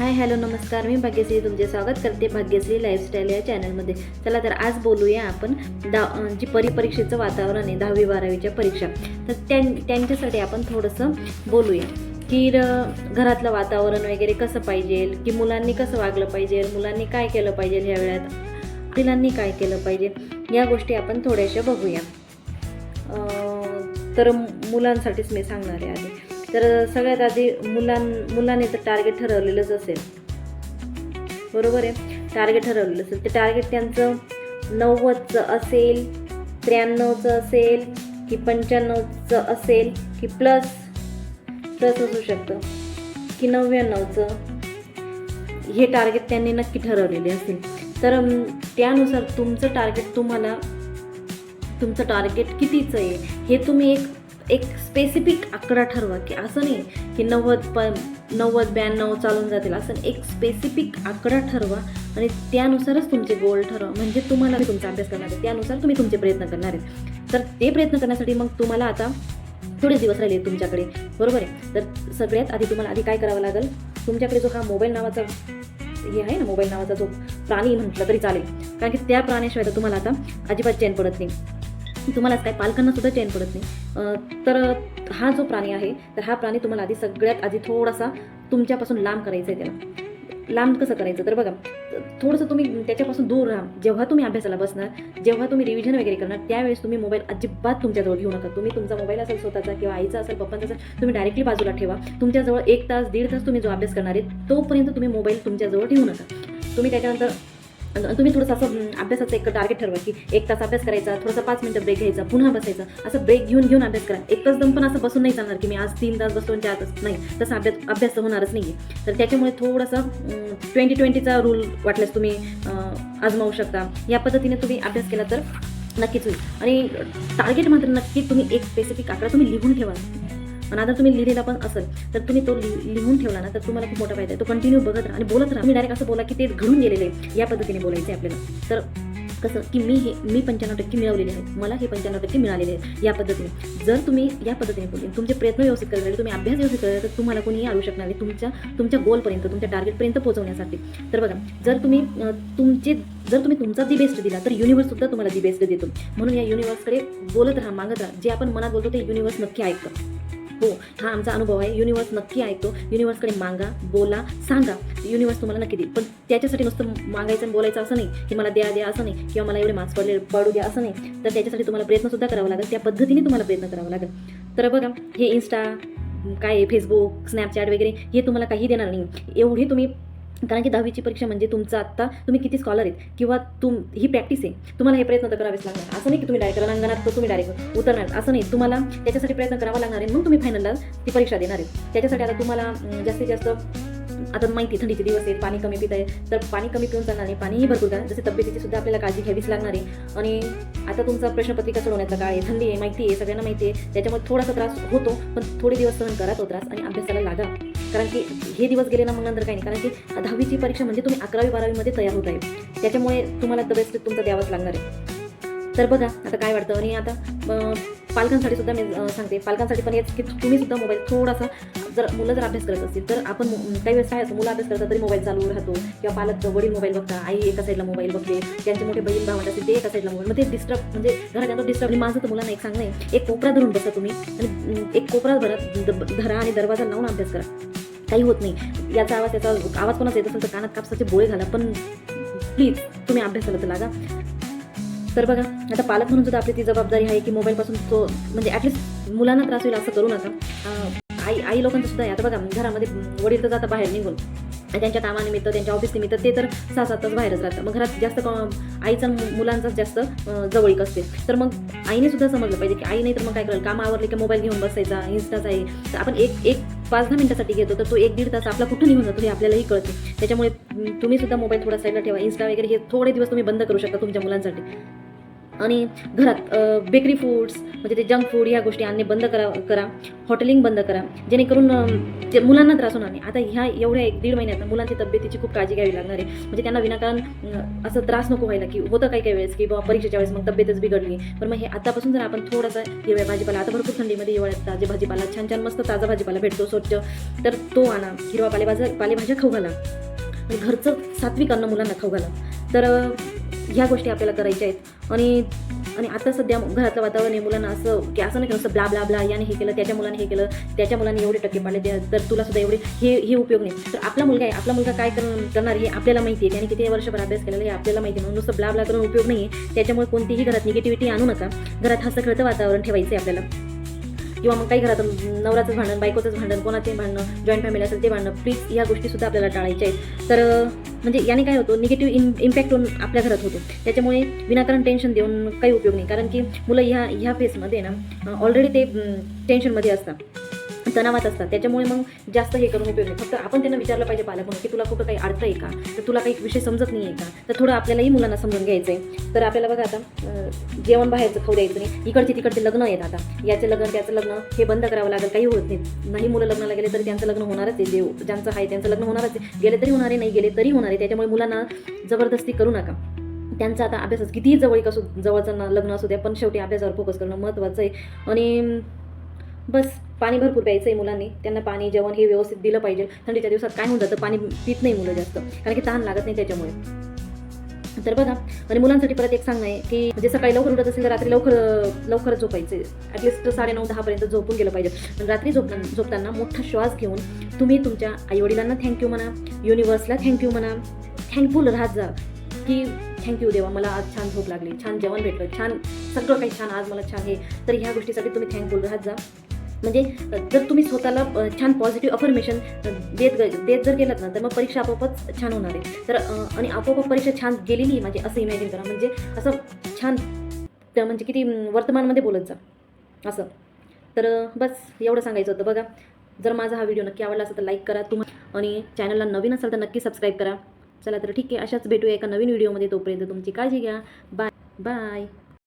Hi hello नमस्कार, मी भाग्यश्री तुमचे स्वागत करते भाग्यश्री लाईफस्टाईल या चॅनलमध्ये. चला तर आज बोलूया आपण जी परीक्षेचं वातावरण आहे 10वी-12वीच्या परीक्षा. तर त्यांच्यासाठी आपण थोडंसं बोलूया की घरातलं वातावरण वगैरे कसं पाहिजे, की मुलांनी कसं वागलं पाहिजे, मुलांनी काय केलं पाहिजे, ह्या वेळात वडिलांनी काय केलं पाहिजे, या गोष्टी आपण थोड्याशा बघूया. तर मुलांसाठीच मी सांगणार आहे आधी. तर सगळ्यात आधी मुलांनी तर टार्गेट ठरवलेलंच असेल, बरोबर आहे. टार्गेट ठरवलेलं असेल, ते टार्गेट त्यांचं 90चं असेल, 93चं असेल, की 95चं असेल, की प्लस असू शकतं, की 99चं. हे टार्गेट त्यांनी नक्की ठरवलेले असेल. तर त्यानुसार तुमचं टार्गेट कितीचं आहे हे तुम्ही एक स्पेसिफिक आकडा ठरवा, की असं नाही की 90-92 चालून जातील, असं एक स्पेसिफिक आकडा ठरवा आणि त्यानुसारच तुमचे गोल ठरवा. म्हणजे तुम्हाला तुमचा अभ्यास करणार आहे, त्यानुसार तुम्ही तुमचे प्रयत्न करणार आहेत. तर ते प्रयत्न करण्यासाठी मग तुम्हाला आता थोडे दिवस राहिले तुमच्याकडे, बरोबर आहे. तर सगळ्यात आधी तुम्हाला काय करावं लागेल, तुमच्याकडे जो हा मोबाईल नावाचा हे आहे ना, मोबाईल नावाचा जो प्राणी म्हटलं तरी चालेल, कारण की त्या प्राण्याशिवाय तर तुम्हाला आता अजिबात चैन पडत नाही, तुम्हालाच काय पालकांना सुद्धा चैन पडत नाही. तर हा जो प्राणी आहे, तर हा प्राणी तुम्हाला सगळ्यात आधी थोडासा तुमच्यापासून लांब करायचा आहे. त्याला लांब कसं करायचं, तर बघा, थोडंसं तुम्ही त्याच्यापासून दूर राहा. जेव्हा तुम्ही अभ्यासाला बसणार, जेव्हा तुम्ही रिव्हिजन वगैरे करणार, त्यावेळेस तुम्ही मोबाईल अजिबात तुमच्याजवळ घेऊ नका. तुम्ही तुमचा मोबाईल असेल स्वतःचा किंवा आईचा असेल, पप्पांचा असेल, तुम्ही डायरेक्टली बाजूला ठेवा. तुमच्याजवळ 1 तास 1.5 तास तुम्ही जो अभ्यास करणार आहे तोपर्यंत तुम्ही मोबाईल तुमच्याजवळ ठेवू नका. तुम्ही त्याच्यानंतर तुम्ही थोडंसं असं अभ्यासाचं एक टार्गेट ठरवा, की 1 तास अभ्यास करायचा, थोडासा 5 मिनिटं ब्रेक घ्यायचा, पुन्हा बसायचं. असं ब्रेक घेऊन अभ्यास करा. एकच दम पण असं बसून नाही चालणार, की मी आज 3 तास बसतो आणि 4 तास नाही, तसं अभ्यास होणारच नाही आहे. तर त्याच्यामुळे थोडंसं 20-20चा रूल वाटल्यास तुम्ही आजमावू शकता. या पद्धतीने तुम्ही अभ्यास केला तर नक्कीच होईल. आणि टार्गेट मात्र नक्की तुम्ही एक स्पेसिफिक आकडा तुम्ही लिहून ठेवा. आणि आता तुम्ही लिहिलेला पण असेल तर तुम्ही तो लिहून ठेवला ना, तर तुम्हाला खूप मोठा फायदा आहे. तो कंटिन्यू बघत राहा आणि बोलत राहा. तुम्ही डायरेक्ट असं बोला की ते घडून गेलेले आहे, या पद्धतीने बोलायचं आहे आपल्याला. तर कसं की मी 95% मिळवलेले आहेत, मला हे 95% मिळालेले आहेत, या पद्धतीने जर तुम्ही या पद्धतीने बोलले, तुमचे प्रयत्न व्यवस्थित करायला, तुम्ही अभ्यास व्यवस्थित करायला, तर तुम्हाला कोणीही आणू शकणार नाही तुमच्या गोलपर्यंत, तुमच्या टार्गेटपर्यंत पोहोचवण्यासाठी. तर बघा, जर तुम्ही तुमचा दी बेस्ट दिला, तर युनिव्हर्स सुद्धा तुम्हाला दी बेस्ट देतो. म्हणून या युनिव्हर्सकडे बोलत राहा, मागत राहा. जे आपण मनात बोलतो ते युनिव्हर्स नक्की ऐकतं. हो, हा आमचा अनुभव आहे. युनिव्हर्स नक्की ऐकतो. युनिव्हर्सकडे मागा, बोला, सांगा, युनिव्हर्स तुम्हाला नक्की देईल. पण त्याच्यासाठी नुसतं मागायचं आणि बोलायचं असं नाही, की मला द्या असं नाही, किंवा मला एवढे मार्क्स पडू द्या असं नाही. तर त्याच्यासाठी तुम्हाला प्रयत्नसुद्धा करावा लागेल. त्या पद्धतीने तुम्हाला प्रयत्न करावा लागेल. तर बघा, हे इन्स्टा काय, फेसबुक, स्नॅपचॅट वगैरे हे तुम्हाला काही देणार नाही. एवढे तुम्ही, कारण की 10वीची परीक्षा म्हणजे तुमचं आत्ता तुम्ही किती स्कॉलर आहेत, किंवा ही प्रॅक्टिस आहे. तुम्हाला हे प्रयत्न तर करावेच लागणार. असं नाही की तुम्ही डायरेक्ट रणांगणात तुम्ही डायरेक्ट उतरणार, असं नाही. तुम्हाला त्याच्यासाठी प्रयत्न करावा लागणार आहे. मग तुम्ही फायनलला ती परीक्षा देणार आहे. त्याच्यासाठी आता तुम्हाला जास्तीत जास्त, आता माहिती थंडीचे दिवस आहेत, पाणी कमी पित आहे, तर पाणी कमी पिऊन चालणार नाही, पाणीही भरपूर करा. जसे तब्येतीची सुद्धा आपल्याला काळजी घ्यावीच लागणार आहे. आणि आता तुमचा प्रश्नपत्रिका सोडवण्याचा काळ आहे, थंडी आहे, माहिती आहे, सगळ्यांना माहिती आहे. त्याच्यामुळे थोडासा त्रास होतो, पण थोडे दिवस सहन करा तो त्रास आणि अभ्यासाला लागा. कारण की हे दिवस गेले ना, मग नंतर काही नाही. कारण की 10वीची परीक्षा म्हणजे तुम्ही 11वी-12वीमध्ये तयार होत आहे. त्याच्यामुळे तुम्हाला द बेस्ट तुमचा द्यावाच लागणार आहे. तर बघा आता काय वाटतं. आणि आता पालकांसाठी सुद्धा मी सांगते, पालकांसाठी पण हेच की तुम्ही सुद्धा मोबाईल थोडासा, मुलं जर अभ्यास करत असतील, तर आपण काही वेळेस काय असतं, मुलं अभ्यास करतात तरी मोबाईल चालू राहतो, किंवा पालक वडील मोबाईल बघता, आई एका साईडला मोबाईल बघते, त्यांचे मोठे बहीण भावंड असतील ते एका साईडला मोबाईल, मग ते डिस्टर्ब, म्हणजे घरात डिस्टर्ब. माझं तर मुलांना एक सांगणं आहे, एक कोपरा धरून बसा तुम्ही आणि एक कोपरा धरा आणि दरवाजा लावून अभ्यास करा. काही होत नाही. त्याचा आवाज कोणाचा येत असेल तर कानात कापसाचे बोळे घाला, पण प्लीज तुम्ही अभ्यासाला तर लागा. तर बघा, आता पालक म्हणून सुद्धा आपली ती जबाबदारी आहे की मोबाईलपासून तो, म्हणजे ॲटलिस्ट मुलांना त्रास होईल असं करू नका. आई लोकांचं सुद्धा आहे. आता बघा, घरामध्ये वडील तर जाता बाहेर निघून त्यांच्या कामानिमित्त, त्यांच्या ऑफिस निमित्त, ते तर 6-7 तास बाहेरच राहतात. मग घरात जास्त आईचा मुलांचाच जास्त जवळीक असते. तर मग आईने सुद्धा समजलं पाहिजे की आई नाही तर मग काय करेल, काम आवरले की मोबाईल घेऊन बसायचा, इन्स्टाचा आहे. तर आपण एक 5-10 मिनिटासाठी घेतो, तर तो 1-1.5 तास आपला कुठं निघून जातो हे आपल्यालाही कळते. त्याच्यामुळे तुम्ही सुद्धा मोबाईल थोडा साईडला ठेवा. इन्स्टा वगैरे हे थोडे दिवस तुम्ही बंद करू शकता तुमच्या मुलांसाठी. आणि घरात बेकरी फूड्स म्हणजे ते जंक फूड ह्या गोष्टी आणणे बंद करा. हॉटेलिंग बंद करा, जेणेकरून जे मुलांना त्रास होणार नाही. आता ह्या एवढ्या 1-1.5 महिन्यात मुलांची तब्येतीची खूप काळजी घ्यावी लागणार आहे. म्हणजे त्यांना विनाकारण असं त्रास नको व्हायला, की होतं काही वेळेस की बाबा परीक्षेच्या वेळेस मग तब्येतच बिघडली. पण मग हे आतापासून जर आपण थोडासा हिरव्या भाजीपाला, आता भरपूर थंडीमध्ये हिवाळ्यात ताजे भाजीपाला छान मस्त ताजा भाजीपाला भेटतो स्वच्छ, तर तो आणा. हिरवा पालेभाज्या खाऊ घाला. आणि घरचं सात्विक अन्न मुलांना खाऊ घाला. तर ह्या गोष्टी आपल्याला करायच्या आहेत. आणि आता सध्या घरातलं वातावरण आहे, मुलांना असं की असं नाही की नुसतं ब्ला ब्ला ब्ला याने हे केलं, त्याच्या मुलाने हे केलं, त्याच्या मुलाने एवढे टक्के पाडले, तर तुला सुद्धा एवढे, हे उपयोग नाही. तर आपला मुलगा काय करणार हे आपल्याला माहिती आहे. त्याने किती वर्षभर अभ्यास केलेला हे आपल्याला माहिती आहे. म्हणून नुसतं ब्ला ब्ला करून उपयोग नाही आहे. त्याच्यामुळे कोणतीही घरात निगेटिव्हिटी आणू नका. घरात हसं खेळतं वातावरण ठेवायचं आहे आपल्याला. किंवा मग काही घरात नवऱ्याचंच भांडण, बायकोचंच भांडण, कोणाचंही भांडणं, जॉईंट फॅमिली असेल ते भांडणं, प्लीज या गोष्टीसुद्धा आपल्याला टाळायच्या आहेत. तर म्हणजे याने काय होतं, निगेटिव्ह इम्पॅक्ट होऊन आपल्या घरात होतो. त्याच्यामुळे विनाकारण टेन्शन देऊन काही उपयोग नाही. कारण की मुलं ह्या फेसमध्ये ना ऑलरेडी ते टेन्शनमध्ये असतात, तणावात असतात. त्याच्यामुळे मग जास्त हे करून उपयोग नाही. फक्त आपण त्यांना विचारलं पाहिजे पालक म्हणून, की तुला कुठं काही अडतं आहे का, तर तुला काही विषय समजत नाही आहे का, तर थोडं आपल्यालाही मुलांना समजून घ्यायचं आहे. तर आपल्याला बघा आता जेवण बाहेरचं खाऊ द्यायचं नाही. इकडचे लग्न आहेत, आता याचं लग्न त्याचं लग्न हे बंद करावं लागेल. काही होत नाही मुलं लग्नाला गेले तरी त्यांचं लग्न होणारच आहे. ज्यांचं आहे त्यांचं लग्न होणारच आहे. गेले तरी होणार आहे, नाही गेले तरी होणार आहे. त्याच्यामुळे मुलांना जबरदस्ती करू नका. त्यांचा आता अभ्यासच कितीही जवळचं लग्न असू द्या, पण शेवटी अभ्यासावर फोकस करणं महत्त्वाचं आहे. आणि बस पाणी भरपूर प्यायचं आहे मुलांनी. त्यांना पाणी जेवण हे व्यवस्थित दिलं पाहिजे. थंडीच्या दिवसात काय होऊन जातं, पाणी पित नाही मुलं जास्त, कारण की तहान लागत नाही त्याच्यामुळे. तर बघा, आणि मुलांसाठी परत एक सांगणं आहे की म्हणजे सकाळी लवकर उठत असेल तर रात्री लवकर झोपायचं आहे. ॲटलिस्ट 9:30-10 झोपून गेलं पाहिजे. पण रात्री झोपताना मोठा श्वास घेऊन तुम्ही तुमच्या आईवडिलांना थँक्यू म्हणा, युनिवर्सला थँक्यू म्हणा. थँकफुल राहत जा की थँक्यू देवा, मला आज छान झोप लागली, छान जेवण भेटलं, छान सगळं काही छान, आज मला छान हे. तर ह्या गोष्टीसाठी तुम्ही थँकफुल राहत जा. म्हणजे जर तुम्ही स्वतःला छान पॉझिटिव्ह अफर्मेशन देत जर गेलात ना, तर मग परीक्षा आपोआपच छान होणार आहे. तर आणि आपोआप परीक्षा छान गेलेली म्हणजे असं इमॅजिन करा. म्हणजे असं छान म्हणजे किती वर्तमानमध्ये बोलत जा असं. तर बस एवढं सांगायचं होतं. बघा, जर माझा हा व्हिडिओ नक्की आवडला असेल तर लाईक करा आणि चॅनलला नवीन असाल तर नक्की सबस्क्राईब करा. चला तर ठीक आहे, अशाच भेटूया एका नवीन व्हिडिओमध्ये. तोपर्यंत तुमची काळजी घ्या. बाय.